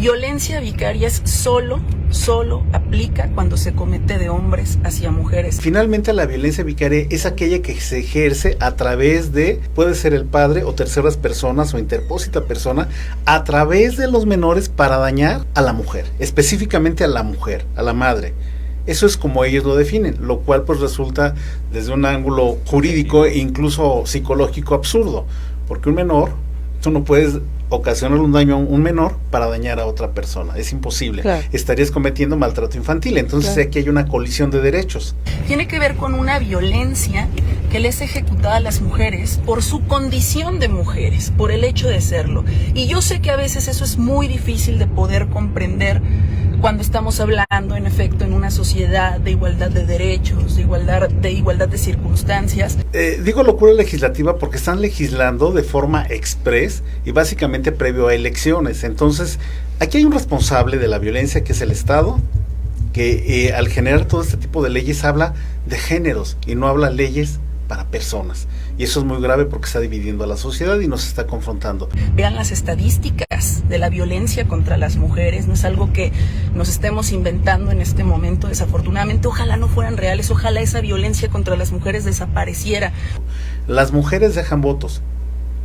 Violencia vicaria es solo aplica cuando se comete de hombres hacia mujeres. Finalmente, la violencia vicaria es aquella que se ejerce a través de, puede ser el padre o terceras personas o interpósita persona, a través de los menores para dañar a la mujer, específicamente a la mujer, a la madre. Eso es como ellos lo definen, lo cual pues resulta desde un ángulo jurídico e incluso psicológico absurdo, porque un menor, tú no puedes ocasionar un daño a un menor para dañar a otra persona, es imposible, claro. Estarías cometiendo maltrato infantil, entonces claro. Aquí hay una colisión de derechos. Tiene que ver con una violencia que les es ejecutada a las mujeres por su condición de mujeres, por el hecho de serlo, y yo sé que a veces eso es muy difícil de poder comprender cuando estamos hablando, en efecto, en una sociedad de igualdad de derechos, de igualdad de circunstancias. Digo locura legislativa porque están legislando de forma express y básicamente previo a elecciones. Entonces, aquí hay un responsable de la violencia que es el Estado, que al generar todo este tipo de leyes habla de géneros y no habla leyes para personas. Y eso es muy grave porque está dividiendo a la sociedad y nos está confrontando. Vean las estadísticas de la violencia contra las mujeres, no es algo que nos estemos inventando en este momento, desafortunadamente. Ojalá no fueran reales, ojalá esa violencia contra las mujeres desapareciera. Las mujeres dejan votos,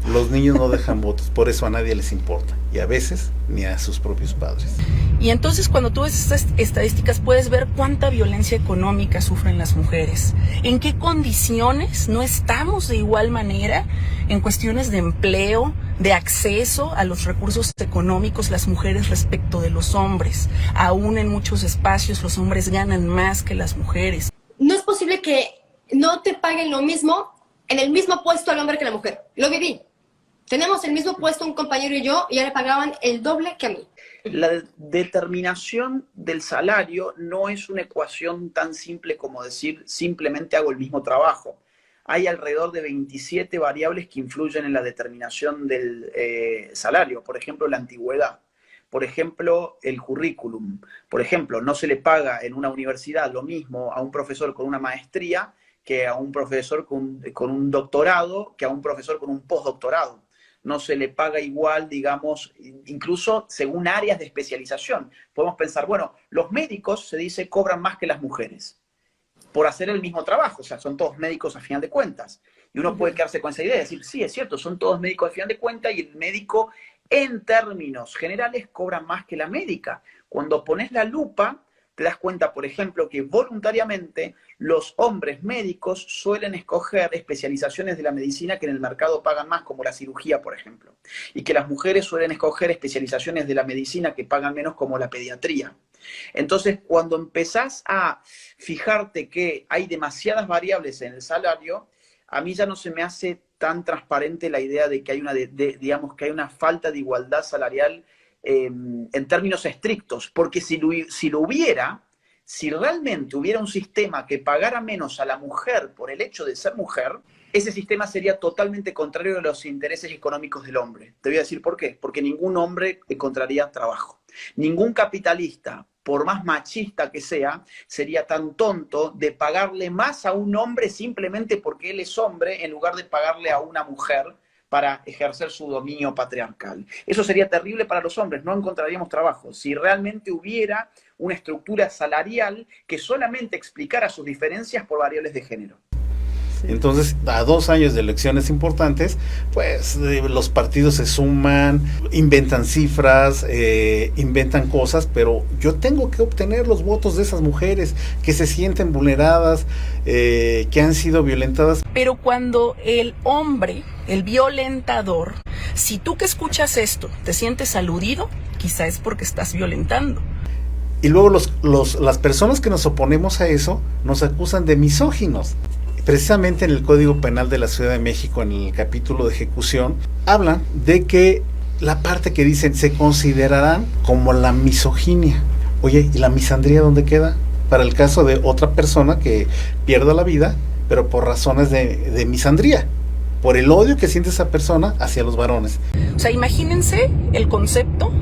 los niños no dejan votos, por eso a nadie les importa, y a veces ni a sus propios padres. Y entonces cuando tú ves estas estadísticas puedes ver cuánta violencia económica sufren las mujeres, en qué condiciones no estamos de igual manera en cuestiones de empleo, de acceso a los recursos económicos las mujeres respecto de los hombres. Aún en muchos espacios los hombres ganan más que las mujeres. No es posible que no te paguen lo mismo en el mismo puesto al hombre que a la mujer. Lo viví. Tenemos el mismo puesto un compañero y yo, y ya le pagaban el doble que a mí. La determinación del salario no es una ecuación tan simple como decir simplemente hago el mismo trabajo. Hay alrededor de 27 variables que influyen en la determinación del salario. Por ejemplo, la antigüedad. Por ejemplo, el currículum. Por ejemplo, no se le paga en una universidad lo mismo a un profesor con una maestría que a un profesor con un doctorado, que a un profesor con un postdoctorado. No se le paga igual, digamos, incluso según áreas de especialización. Podemos pensar, bueno, los médicos, se dice, cobran más que las mujeres por hacer el mismo trabajo. O sea, son todos médicos a final de cuentas. Y uno puede quedarse con esa idea y decir, sí, es cierto, son todos médicos a final de cuentas y el médico, en términos generales, cobra más que la médica. Cuando pones la lupa, te das cuenta, por ejemplo, que voluntariamente los hombres médicos suelen escoger especializaciones de la medicina que en el mercado pagan más, como la cirugía, por ejemplo. Y que las mujeres suelen escoger especializaciones de la medicina que pagan menos, como la pediatría. Entonces, cuando empezás a fijarte que hay demasiadas variables en el salario, a mí ya no se me hace tan transparente la idea de que hay digamos, que hay una falta de igualdad salarial en términos estrictos, porque si lo hubiera, si realmente hubiera un sistema que pagara menos a la mujer por el hecho de ser mujer, ese sistema sería totalmente contrario a los intereses económicos del hombre. Te voy a decir por qué. Porque ningún hombre encontraría trabajo. Ningún capitalista, por más machista que sea, sería tan tonto de pagarle más a un hombre simplemente porque él es hombre, en lugar de pagarle a una mujer para ejercer su dominio patriarcal. Eso sería terrible para los hombres, no encontraríamos trabajo. Si realmente hubiera una estructura salarial que solamente explicara sus diferencias por variables de género. Entonces, a 2 años de elecciones importantes, pues los partidos se suman, inventan cifras, inventan cosas, pero yo tengo que obtener los votos de esas mujeres que se sienten vulneradas, que han sido violentadas. Pero cuando el hombre, el violentador, si tú que escuchas esto te sientes aludido, quizá es porque estás violentando. Y luego las personas que nos oponemos a eso nos acusan de misóginos. Precisamente en el Código Penal de la Ciudad de México, en el capítulo de ejecución, hablan de que la parte que dicen se considerarán como la misoginia. Oye, ¿y la misandría dónde queda? Para el caso de otra persona que pierda la vida, pero por razones de misandría, por el odio que siente esa persona hacia los varones. O sea, imagínense el concepto,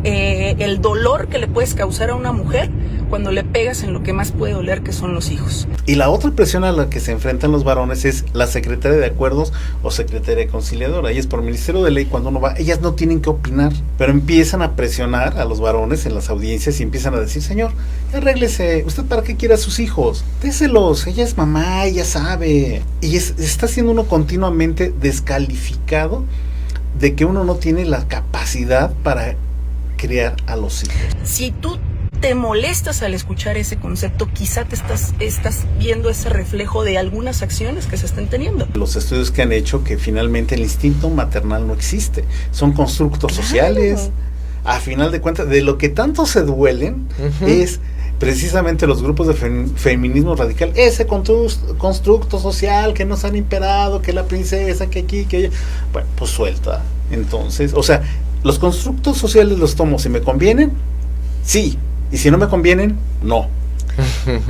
el dolor que le puedes causar a una mujer cuando le pegas en lo que más puede doler, que son los hijos. Y la otra presión a la que se enfrentan los varones es la secretaria de acuerdos o secretaria conciliadora. Ellas por ministerio de ley, cuando uno va, ellas no tienen que opinar, pero empiezan a presionar a los varones en las audiencias y empiezan a decir, señor, arréglese, ¿usted para qué quiere a sus hijos? Déselos, ella es mamá, ella sabe. Y está siendo uno continuamente descalificado de que uno no tiene la capacidad para criar a los hijos. Si tú te molestas al escuchar ese concepto, quizá te estás viendo ese reflejo de algunas acciones que se están teniendo. Los estudios que han hecho que finalmente el instinto maternal no existe, son constructos sociales. A final de cuentas, de lo que tanto se duelen es precisamente los grupos de feminismo radical, ese constructo social que nos han imperado, que la princesa, que aquí, que allá. Bueno, pues suelta. Entonces, o sea, los constructos sociales los tomo si me convienen, sí, y si no me convienen, no.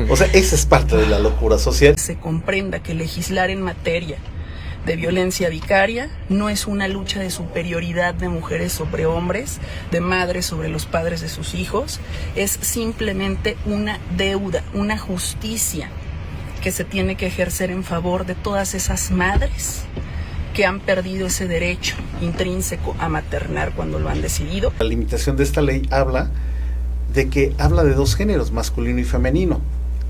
O sea, esa es parte de la locura social. Se comprenda que legislar en materia de violencia vicaria no es una lucha de superioridad de mujeres sobre hombres, de madres sobre los padres de sus hijos, es simplemente una deuda, una justicia que se tiene que ejercer en favor de todas esas madres que han perdido ese derecho intrínseco a maternar cuando lo han decidido. La limitación de esta ley habla de dos géneros, masculino y femenino.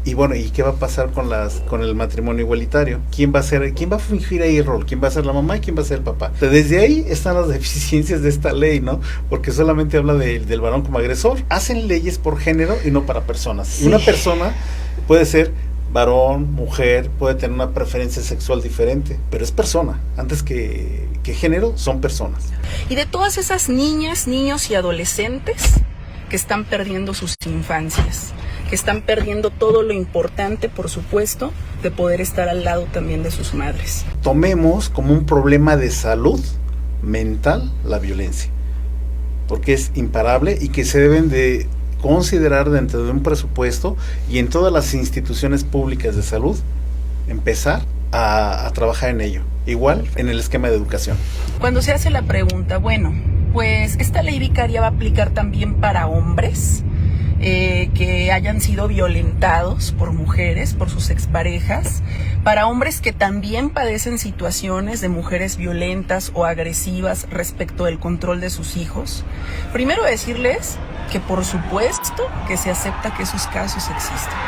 Y bueno, ¿y qué va a pasar con el matrimonio igualitario? ¿Quién va a fingir ahí el rol? ¿Quién va a ser la mamá y quién va a ser el papá? Desde ahí están las deficiencias de esta ley, ¿no? Porque solamente habla del varón como agresor. Hacen leyes por género y no para personas. Sí. Y una persona puede ser varón, mujer, puede tener una preferencia sexual diferente, pero es persona. Antes que género, son personas. Y de todas esas niñas, niños y adolescentes que están perdiendo sus infancias, que están perdiendo todo lo importante, por supuesto, de poder estar al lado también de sus madres. Tomemos como un problema de salud mental la violencia, porque es imparable y que se deben de considerar dentro de un presupuesto y en todas las instituciones públicas de salud, empezar a trabajar en ello, igual en el esquema de educación. Cuando se hace la pregunta, bueno, pues esta ley vicaria va a aplicar también para hombres que hayan sido violentados por mujeres, por sus exparejas, para hombres que también padecen situaciones de mujeres violentas o agresivas respecto del control de sus hijos. Primero decirles que por supuesto que se acepta que esos casos existen.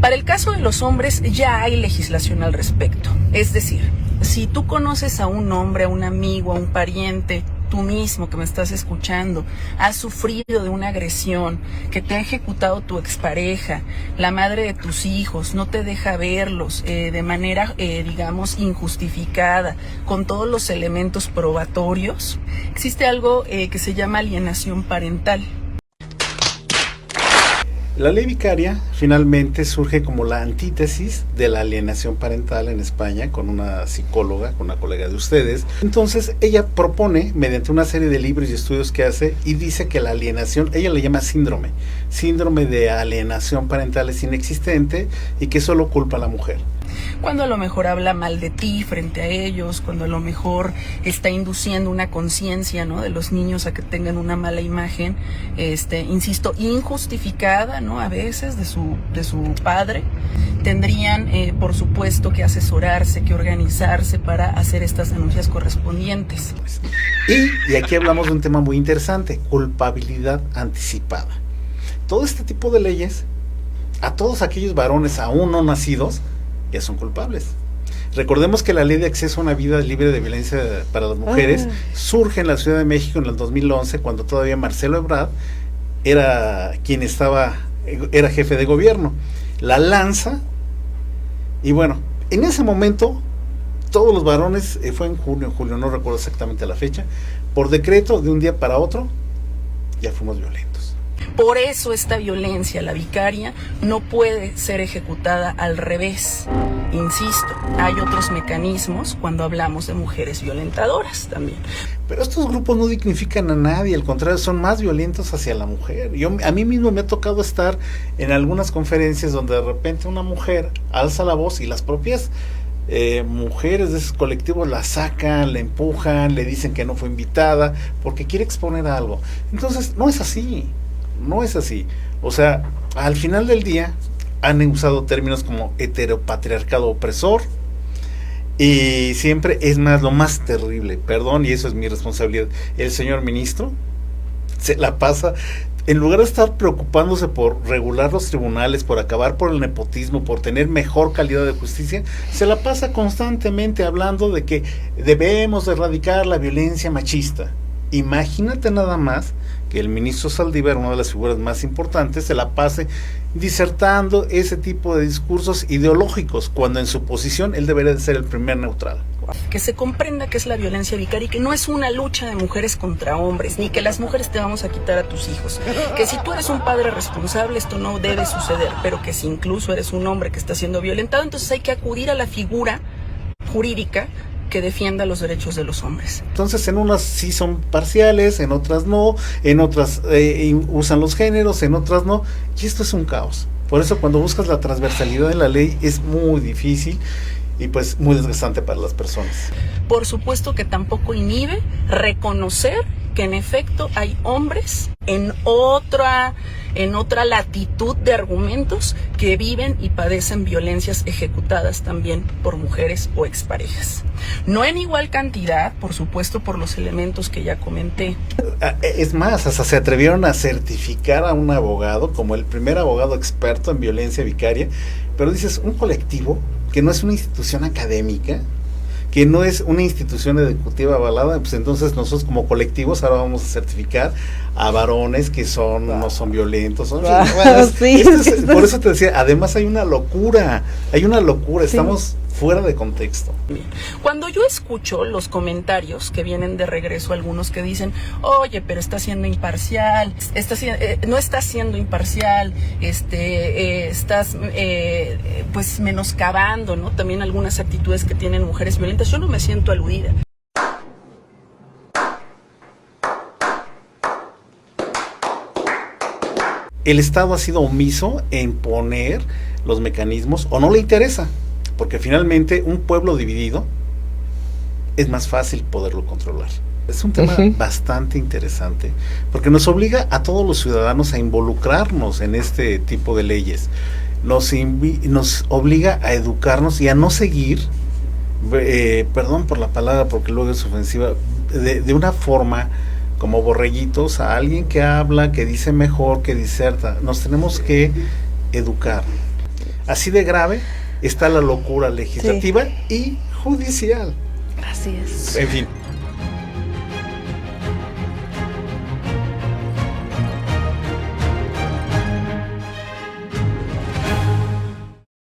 Para el caso de los hombres ya hay legislación al respecto. Es decir, si tú conoces a un hombre, a un amigo, a un pariente, tú mismo que me estás escuchando, has sufrido de una agresión, que te ha ejecutado tu expareja, la madre de tus hijos, no te deja verlos de manera, digamos, injustificada, con todos los elementos probatorios, existe algo que se llama alienación parental. La ley vicaria finalmente surge como la antítesis de la alienación parental en España, con una psicóloga, con una colega de ustedes. Entonces ella propone, mediante una serie de libros y estudios que hace, y dice que la alienación, ella le llama síndrome de alienación parental es inexistente y que solo culpa a la mujer. Cuando a lo mejor habla mal de ti frente a ellos, cuando a lo mejor está induciendo una conciencia, ¿no?, de los niños a que tengan una mala imagen, insisto, injustificada, ¿no?, a veces de su padre, tendrían por supuesto que asesorarse, que organizarse para hacer estas denuncias correspondientes. Y aquí hablamos de un tema muy interesante, culpabilidad anticipada. Todo este tipo de leyes, a todos aquellos varones aún no nacidos, ya son culpables. Recordemos que la ley de acceso a una vida libre de violencia para las mujeres surge en la Ciudad de México en el 2011, cuando todavía Marcelo Ebrard era jefe de gobierno. La lanza, y bueno, en ese momento todos los varones, fue en julio, no recuerdo exactamente la fecha, por decreto de un día para otro, ya fuimos violentos. Por eso esta violencia, la vicaria, no puede ser ejecutada al revés. Insisto, hay otros mecanismos cuando hablamos de mujeres violentadoras también. Pero estos grupos no dignifican a nadie, al contrario, son más violentos hacia la mujer. A mí mismo me ha tocado estar en algunas conferencias donde de repente una mujer alza la voz y las propias mujeres de esos colectivos la sacan, la empujan, le dicen que no fue invitada porque quiere exponer algo. Entonces no es así, no es así. O sea, al final del día han usado términos como heteropatriarcado opresor, y siempre, es más, lo más terrible, perdón, y eso es mi responsabilidad, el señor ministro se la pasa, en lugar de estar preocupándose por regular los tribunales, por acabar por el nepotismo, por tener mejor calidad de justicia, se la pasa constantemente hablando de que debemos erradicar la violencia machista. Imagínate nada más que el ministro Saldívar, una de las figuras más importantes, se la pase disertando ese tipo de discursos ideológicos, cuando en su posición él debería de ser el primer neutral. Que se comprenda qué es la violencia vicaria y que no es una lucha de mujeres contra hombres, ni que las mujeres te vamos a quitar a tus hijos. Que si tú eres un padre responsable, esto no debe suceder, pero que si incluso eres un hombre que está siendo violentado, entonces hay que acudir a la figura jurídica que defienda los derechos de los hombres. Entonces en unas sí son parciales, en otras no, en otras usan los géneros, en otras no, y esto es un caos. Por eso cuando buscas la transversalidad de la ley es muy difícil y pues muy desgastante para las personas. Por supuesto que tampoco inhibe reconocer que en efecto hay hombres en otra latitud de argumentos que viven y padecen violencias ejecutadas también por mujeres o exparejas. No en igual cantidad, por supuesto, por los elementos que ya comenté. Es más, hasta se atrevieron a certificar a un abogado como el primer abogado experto en violencia vicaria, pero dices, un colectivo que no es una institución académica, que no es una institución ejecutiva avalada, pues entonces nosotros como colectivos ahora vamos a certificar a varones que no son violentos. Sí, por eso te decía, además hay una locura, sí. Estamos fuera de contexto. Cuando yo escucho los comentarios que vienen de regreso, algunos que dicen, oye, pero está siendo imparcial, no está siendo imparcial, estás pues menoscabando, ¿no? También algunas actitudes que tienen mujeres violentas. Yo no me siento aludida. El Estado ha sido omiso en poner los mecanismos, o no le interesa, porque finalmente un pueblo dividido es más fácil poderlo controlar. Es un tema bastante interesante, porque nos obliga a todos los ciudadanos a involucrarnos en este tipo de leyes. Nos obliga a educarnos y a no seguir, perdón por la palabra porque luego es ofensiva, de una forma como borreguitos a alguien que habla, que dice mejor, que diserta. Nos tenemos que educar. Así de grave está la locura legislativa y judicial. Así es. En fin.